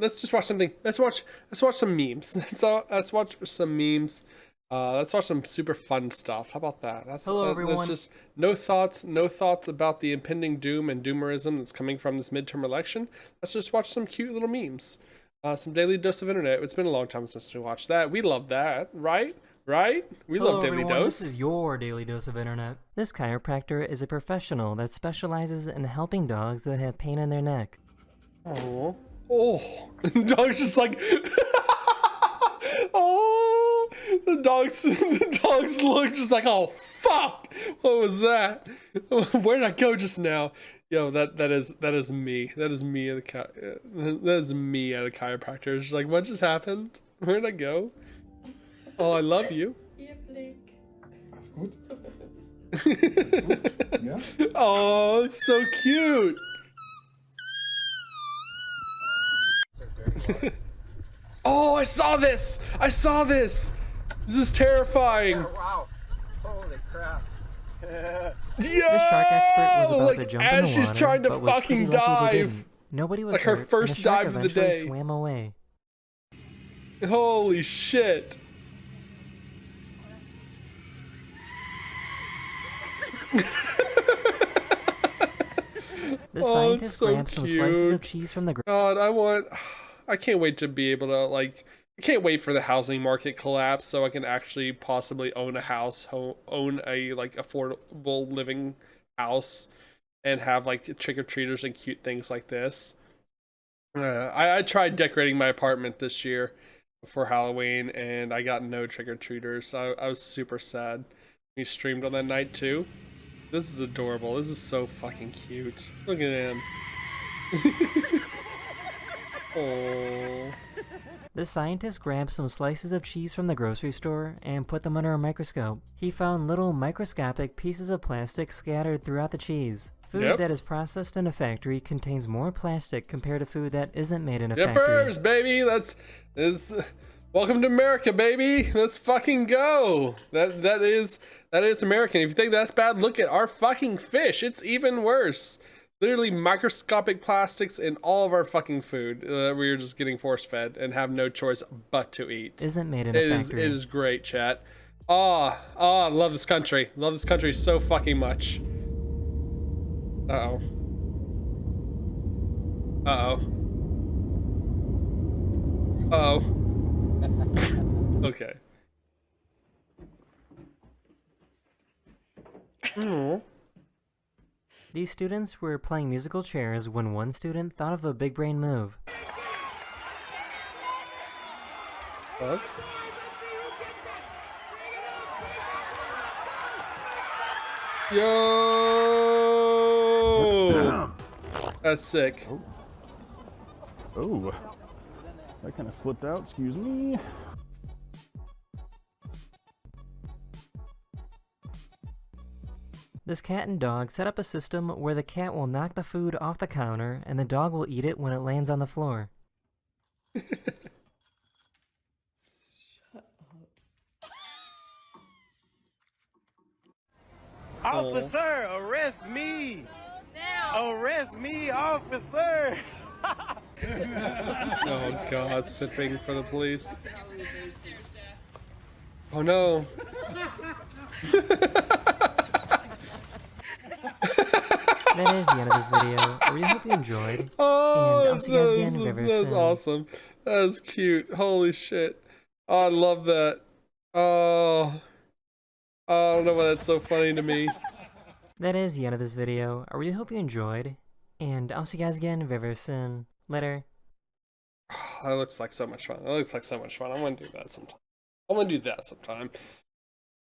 let's just watch something. Let's watch some memes. Let's watch some memes. Let's watch some super fun stuff. How about that? Hello, everyone. Let's just no thoughts about the impending doom and doomerism that's coming from this midterm election. Let's just watch some cute little memes. Some daily dose of internet. It's been a long time since we watched that. We love that, right? Right? We Hello, love daily everyone. dose. This is your daily dose of internet. This chiropractor is a professional that specializes in helping dogs that have pain in their neck. Oh, dog's just like, oh, the dogs look just like, oh fuck, what was that? Where did I go just now? Yo, that is me. That is me at a chiropractor. It's just like, what just happened? Where did I go? Oh, I love you. That's good. Yeah. Oh, it's so cute. Oh, I saw this. This is terrifying. Wow. Holy crap. Yeah. The shark expert was about to jump in the as she's water, trying to but was fucking pretty lucky they dive. didn't. Nobody was Like her hurt, first and the shark dive of the eventually day. swam away. Holy shit. The scientist so grabbed some slices of cute. cheese from the God, I can't wait to be able to, like, I can't wait for the housing market collapse so I can actually possibly own a house, own a, like, affordable living house and have, like, trick-or-treaters and cute things like this. I tried decorating my apartment this year for Halloween and I got no trick-or-treaters. I was super sad. We streamed on that night too. This is adorable. This is so fucking cute. Look at him. Oh. The scientist grabbed some slices of cheese from the grocery store and put them under a microscope. He found little microscopic pieces of plastic scattered throughout the cheese. Food that is processed in a factory contains more plastic compared to food that isn't made in a factory. Yippers, baby! Welcome to America, baby! Let's fucking go! That is American. If you think that's bad, look at our fucking fish. It's even worse. Literally microscopic plastics in all of our fucking food. We're just getting force fed and have no choice but to eat. Isn't made in a factory. It is great, chat. I love this country. Love this country so fucking much. Uh-oh. Okay. These students were playing musical chairs when one student thought of a big brain move. Fuck. Yo! That's sick. Oh, that kind of slipped out. Excuse me. This cat and dog set up a system where the cat will knock the food off the counter and the dog will eat it when it lands on the floor. Officer, arrest me! Arrest me, officer! Oh god, sipping for the police. Oh no. That is the end of this video. I really hope you enjoyed. Oh, and I'll see you guys again very that's soon. awesome. That is cute. Holy shit. Oh, I love that. Oh, I don't know why that's so funny to me. That is the end of this video. I really hope you enjoyed. And I'll see you guys again very soon. Later. That looks like so much fun. I want to do that sometime.